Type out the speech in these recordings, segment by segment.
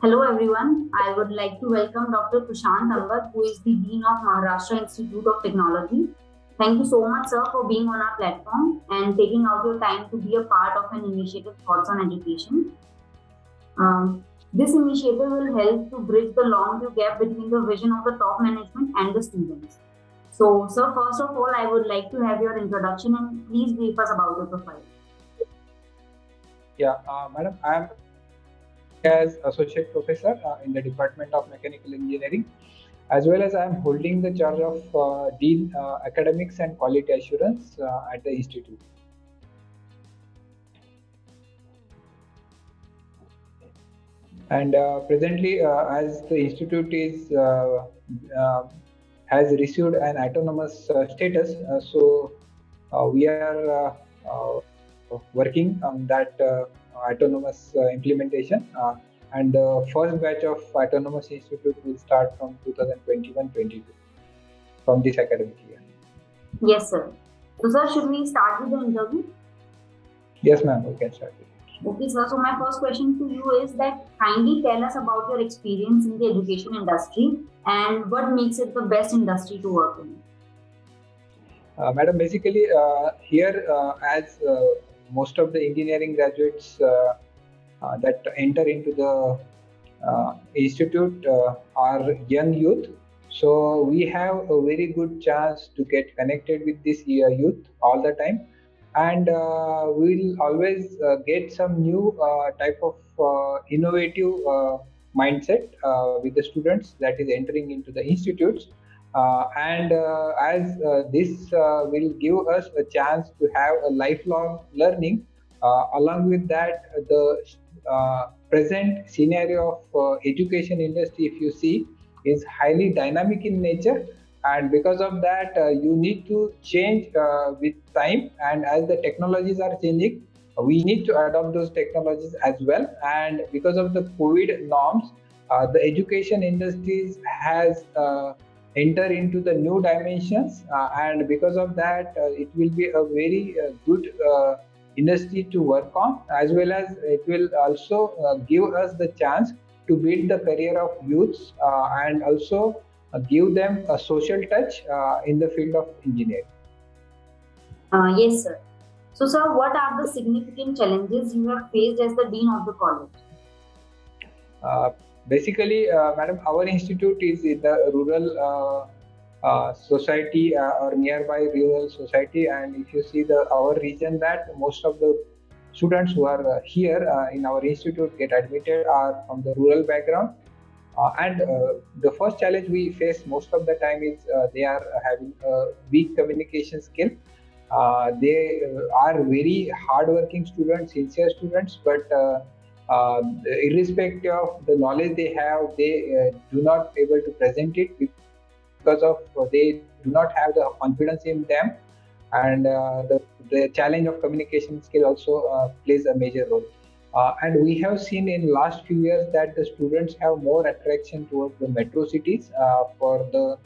Hello everyone. I would like to welcome Dr. Prashant Ambad, who is the Dean of Maharashtra Institute of Technology. Thank you so much, sir, for being on our platform and taking out your time to be a part of an initiative Thoughts on Education. This initiative will help to bridge the long-term gap between the vision of the top management and the students. So, sir, first of all, I would like to have your introduction and please brief us about your profile. Madam, I am as Associate Professor in the Department of Mechanical Engineering, as well as I am holding the charge of Dean Academics and Quality Assurance at the Institute. And presently, as the Institute is has received an autonomous status, so we are working on that autonomous implementation. And the first batch of autonomous institute will start from 2021-22 from this academic year. Yes, sir. So, sir, should we start with the interview? Yes, ma'am, we can start with it. Okay, sir. So my first question to you is that kindly tell us about your experience in the education industry and what makes it the best industry to work in. Madam, basically here as most of the engineering graduates that enter into the institute are young youth. So we have a very good chance to get connected with this youth all the time. And we'll always get some new type of innovative mindset with the students that is entering into the institutes. And as this will give us a chance to have a lifelong learning. Along with that, the present scenario of education industry, if you see, is highly dynamic in nature, and because of that you need to change with time, and as the technologies are changing, we need to adopt those technologies as well. And because of the COVID norms, the education industries has enter into the new dimensions, and because of that it will be a very good industry to work on, as well as it will also give us the chance to build the career of youths, and also give them a social touch in the field of engineering. Yes, sir. So, sir, what are the significant challenges you have faced as the Dean of the college? Basically, madam, our institute is in the rural society or nearby rural society, and if you see our region, that most of the students who are here in our institute get admitted are from the rural background. And the first challenge we face most of the time is they are having a weak communication skill. They are very hardworking students, sincere students, but irrespective of the knowledge they have, they do not able to present it because of they do not have the confidence in them, and the challenge of communication skill also plays a major role. And we have seen in last few years that the students have more attraction towards the metro cities for the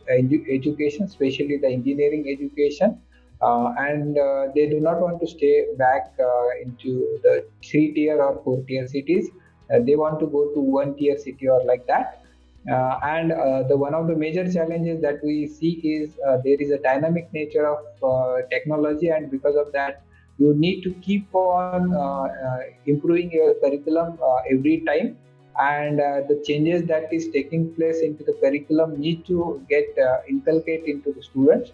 education, especially the engineering education. And they do not want to stay back into the 3-tier or 4-tier cities. They want to go to 1-tier city or like that. And the one of the major challenges that we see is there is a dynamic nature of technology, and because of that you need to keep on improving your curriculum every time, and the changes that is taking place into the curriculum need to get inculcated into the students,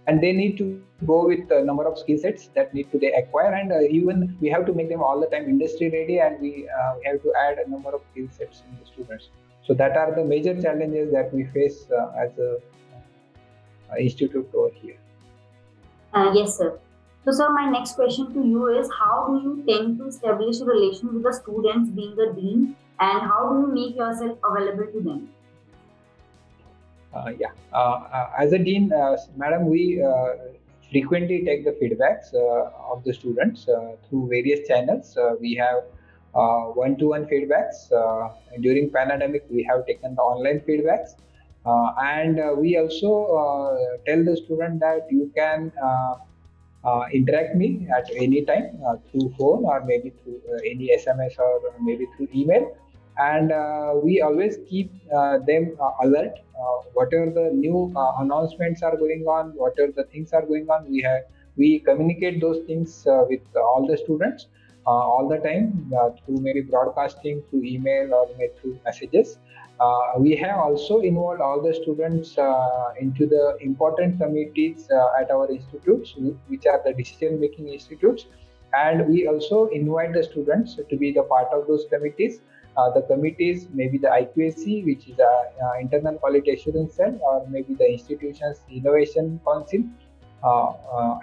and they need to go with a number of skill sets that need to they acquire, and even we have to make them all the time industry ready, and we have to add a number of skill sets in the students. So that are the major challenges that we face as a institute over here. Yes, sir. So, sir, my next question to you is, how do you tend to establish a relation with the students being the dean, and how do you make yourself available to them? As a dean, madam, we frequently take the feedbacks of the students through various channels. We have one-to-one feedbacks. During pandemic, we have taken the online feedbacks. And we also tell the student that you can interact me at any time through phone or maybe through any SMS or maybe through email. And we always keep them alert. Whatever the new announcements are going on, whatever the things are going on, we communicate those things with all the students all the time through maybe broadcasting, through email or maybe through messages. We have also involved all the students into the important committees at our institutes, which are the decision-making institutes, and we also invite the students to be the part of those committees. The committees, maybe the IQAC, which is a internal quality assurance cell, or maybe the institution's innovation council,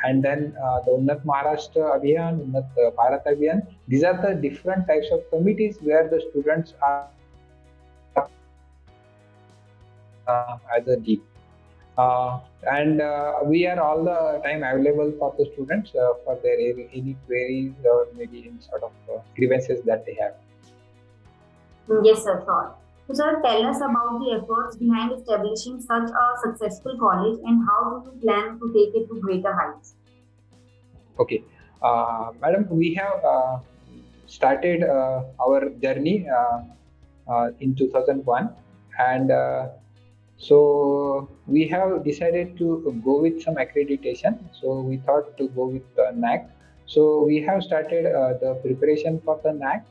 and then the Unnat Maharashtra Abhiyan, Unnat Bharat Abhiyan. These are the different types of committees where the students are as a deep. And we are all the time available for the students for their any queries or maybe any sort of grievances that they have. Yes, sir, sure. So, sir, tell us about the efforts behind establishing such a successful college and how do you plan to take it to greater heights? Okay, madam, we have started our journey in 2001, and so we have decided to go with some accreditation. So we thought to go with the NAC. So we have started the preparation for the NAC,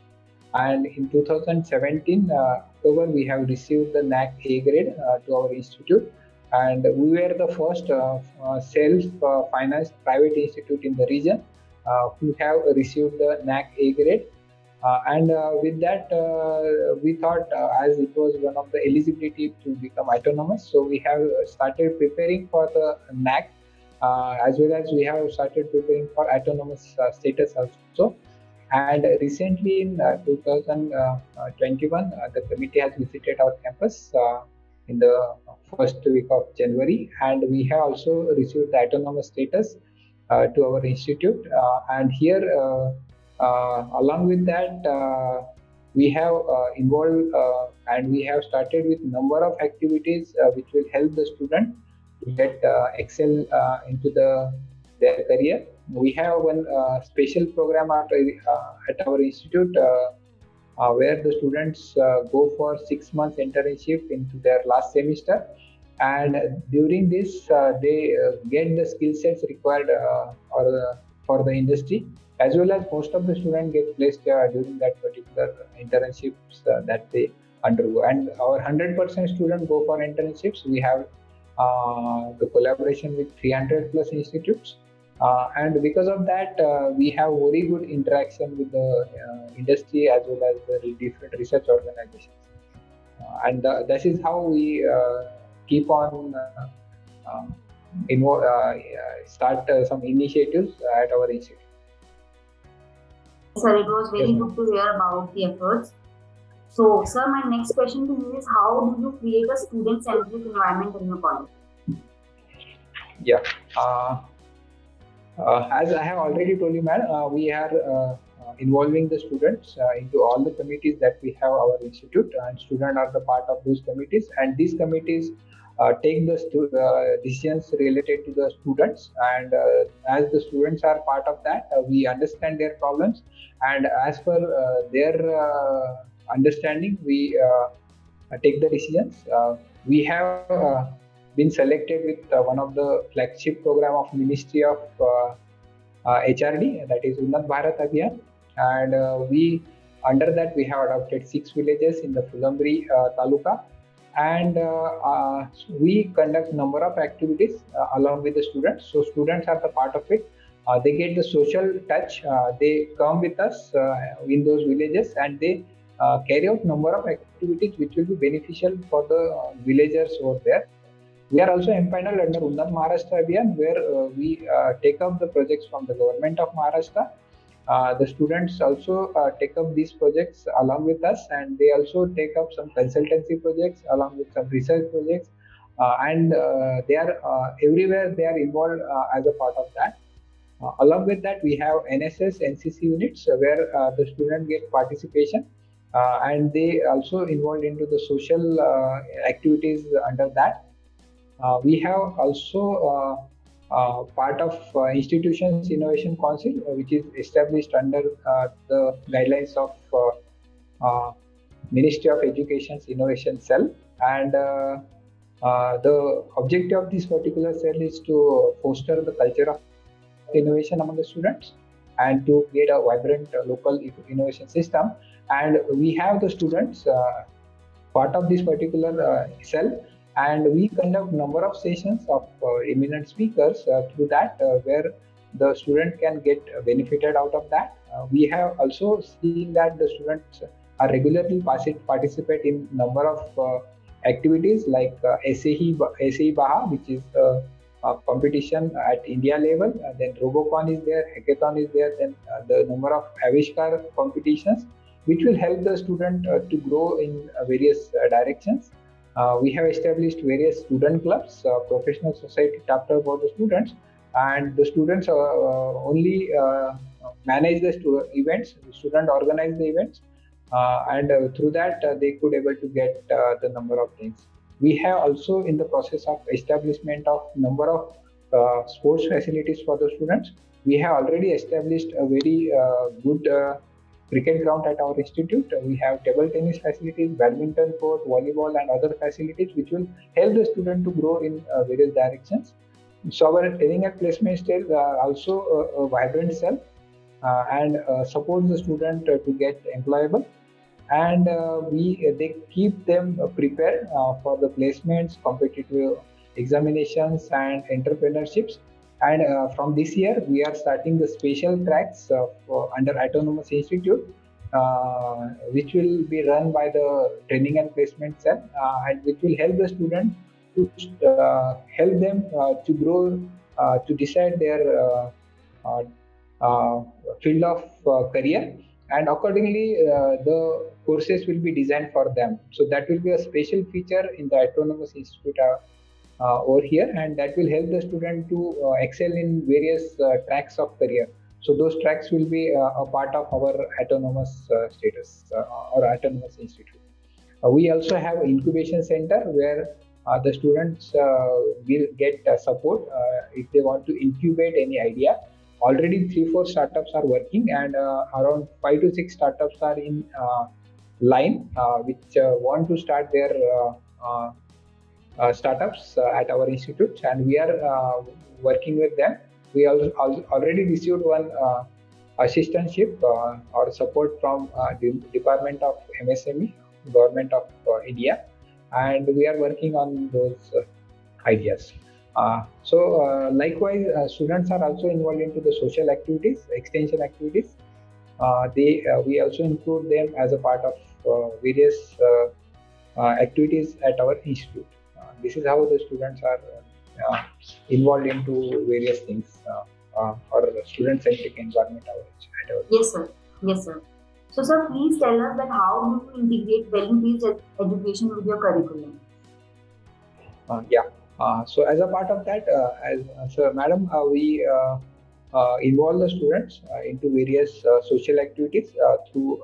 and in 2017 October we have received the NAC A grade to our institute, and we were the first self-financed private institute in the region who have received the NAC A grade. And with that, we thought as it was one of the eligibility to become autonomous, so we have started preparing for the NAC as well as we have started preparing for autonomous status also. And recently in 2021, the committee has visited our campus in the first week of January, and we have also received the autonomous status to our institute. And here, along with that, we have involved and we have started with number of activities which will help the student to get excel into their career. We have one special program at our institute where the students go for 6 months internship into their last semester, and during this they get the skill sets required for the industry, as well as most of the students get placed during that particular internships that they undergo. And our 100% students go for internships. We have the collaboration with 300 plus institutes. And because of that, we have very good interaction with the industry as well as the different research organizations. And this is how we keep on start some initiatives at our institute. Sir, it was very good to hear about the efforts. So, sir, my next question to you is how do you create a student-centric environment in your college? Yeah. As I have already told you, madam, we are involving the students into all the committees that we have our institute, and students are the part of those committees, and these committees take the decisions related to the students, and as the students are part of that, we understand their problems, and as per their understanding, we take the decisions. We have been selected with one of the flagship program of Ministry of HRD, that is Unnat Bharat Abhiyan, and we under that we have adopted 6 villages in the Fulambri Taluka, and we conduct number of activities along with the students. So students are the part of it. They get the social touch. They come with us in those villages, and they carry out number of activities which will be beneficial for the villagers over there. We are also empaneled under Unnat Maharashtra Abhiyan, where we take up the projects from the government of Maharashtra. The students also take up these projects along with us, and they also take up some consultancy projects along with some research projects, and they are everywhere they are involved as a part of that. Along with that, we have NSS, NCC units where the students get participation, and they also involved into the social activities under that. We have also part of Institutions Innovation Council, which is established under the guidelines of Ministry of Education's Innovation Cell. And the objective of this particular cell is to foster the culture of innovation among the students and to create a vibrant local innovation system. And we have the students part of this particular cell, and we conduct number of sessions of eminent speakers through that, where the student can get benefited out of that. We have also seen that the students are regularly participate in number of activities like SAE Baha, which is competition at India level. Then Robocon is there, Hackathon is there, then the number of Avishkar competitions, which will help the student to grow in various directions. We have established various student clubs, professional society tapped for the students, and the students only manage the events. The student organize the events, and through that they could able to get the number of things. We have also in the process of establishment of number of sports facilities for the students. We have already established a very good cricket ground at our institute. We have table tennis facilities, badminton court, volleyball, and other facilities which will help the student to grow in various directions. So our training and placement is also a vibrant cell and supports the student to get employable. And they keep them prepared for the placements, competitive examinations, and entrepreneurships. And from this year, we are starting the special tracks under Autonomous Institute, which will be run by the training and placement cell, and which will help the student to help them to grow, to decide their field of career, and accordingly the courses will be designed for them. So that will be a special feature in the Autonomous Institute over here, and that will help the student to excel in various tracks of career. So those tracks will be a part of our autonomous status or Autonomous Institute. We also have incubation center where the students will get support if they want to incubate any idea. Already 3-4 startups are working, and around 5 to 6 startups are in line, which want to start their startups at our institute, and we are working with them. We already received one assistantship or support from the Department of MSME, Government of India, and we are working on those ideas. Likewise, students are also involved into the social activities, extension activities. We also include them as a part of various activities at our institute. This is how the students are involved into various things or student-centric environment at our Yes, sir. Yes, sir. So, sir, please tell us that how do you integrate value-based education with your curriculum? So as a part of that, so madam, we involve the students into various social activities through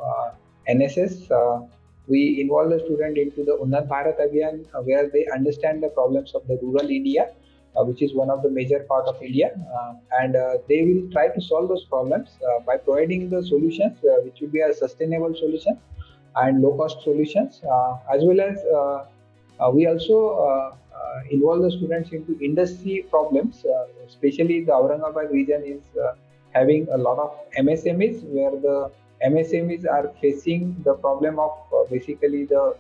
NSS. We involve the student into the Unnat Bharat Abhiyan, where they understand the problems of the rural India, which is one of the major part of India, and they will try to solve those problems by providing the solutions, which will be a sustainable solution and low-cost solutions, as well as we also involve the students into industry problems, especially the Aurangabad region is having a lot of MSMEs, where the MSMEs are facing the problem of basically the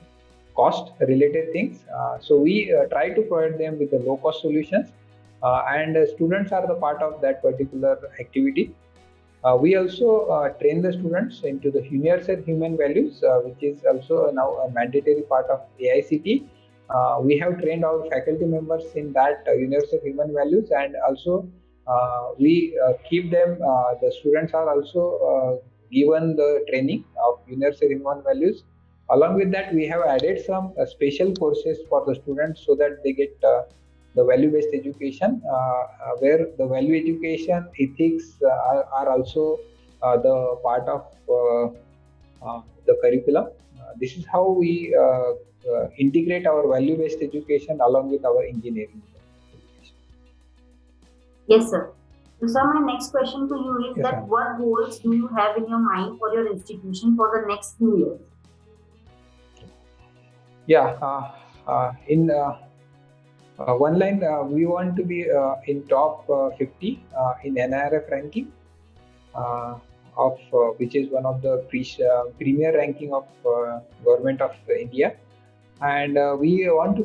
cost related things. So we try to provide them with the low cost solutions, and students are the part of that particular activity. We also train the students into the universal human values, which is also now a mandatory part of AICT. We have trained our faculty members in that universal human values, and also we keep them, the students are also given the training of universal human values. Along with that, we have added some special courses for the students so that they get the value-based education, where the value education ethics are also the part of the curriculum. This is how we integrate our value-based education along with our engineering education. Yes, sir. So, sir, my next question to you is Yes, that ma'am. what goals do you have in your mind for your institution for the next few years? Yeah. In one line, we want to be in top 50 in NIRF ranking, uh, of which is one of the premier ranking of government of India, and we want to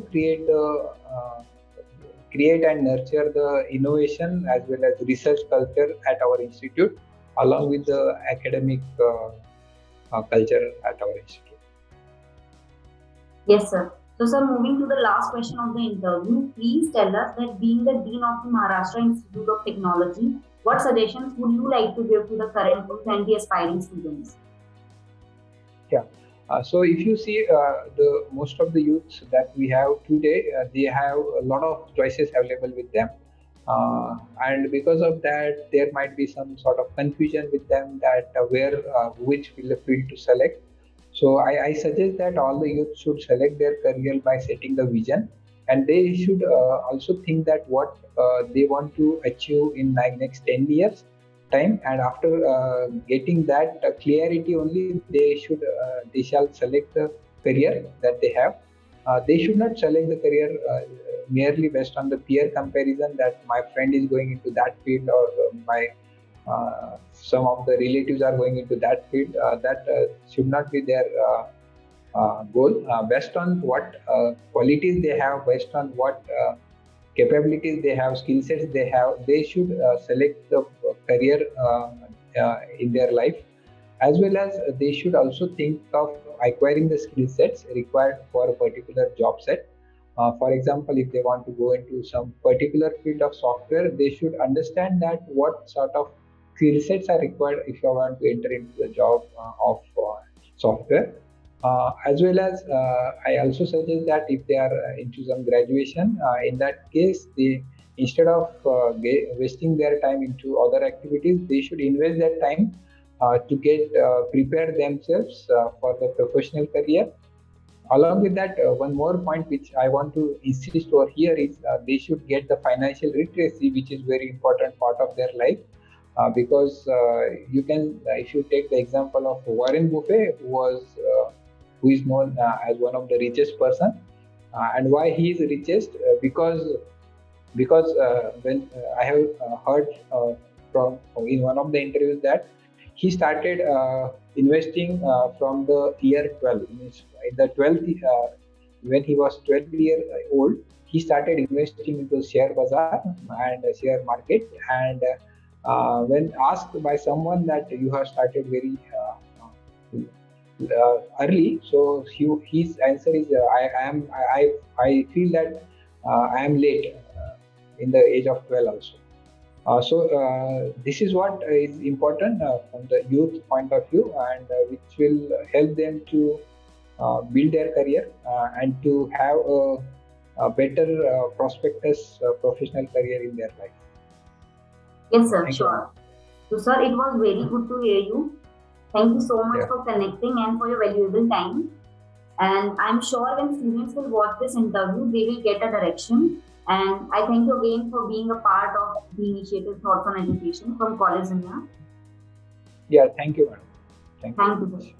create and nurture the innovation as well as research culture at our institute, along with the academic culture at our institute. Yes, sir. So, sir, moving to the last question of the interview, please tell us that being the Dean of the Maharashtra Institute of Technology, what suggestions would you like to give to the current youth and the aspiring students? Yeah. So if you see the most of the youths that we have today, they have a lot of choices available with them, and because of that, there might be some sort of confusion with them that where which field to select. So I suggest that all the youth should select their career by setting the vision, and they should also think that what they want to achieve in like next 10 years time, and after getting that clarity only they shall select the career that they have. They should not select the career merely based on the peer comparison that my friend is going into that field, or my some of the relatives are going into that field. That should not be their goal. Based on what qualities they have, based on what capabilities they have, skill sets they have, they should select the career in their life, as well as they should also think of acquiring the skill sets required for a particular job set. For example, if they want to go into some particular field of software, they should understand that what sort of skill sets are required if you want to enter into the job of software. As well as I also suggest that if they are into some graduation, in that case, they instead of wasting their time into other activities, they should invest that time to get prepare themselves for the professional career. Along with that, one more point which I want to insist over here is they should get the financial literacy, which is very important part of their life. Because you can, if you take the example of Warren Buffett, who is known as one of the richest person, and why he is richest, because when I have heard from in one of the interviews that he started investing from the year 12. Means in the 12th, when he was 12 years old, he started investing into share bazaar and share market. And when asked by someone that you have started very early, so his answer is I feel that I am late in the age of 12 also. So this is what is important from the youth point of view, and which will help them to build their career and to have a better prospectus professional career in their life. Yes, sir, Thank you. sure. So, sir, it was very good to hear you. Thank you so much Yeah. for connecting and for your valuable time. And I'm sure when students will watch this interview, they will get a direction. And I thank you again for being a part of the initiative Thoughts on Education from College India. Yeah, thank you, madam. Thank you. Thank you, sir.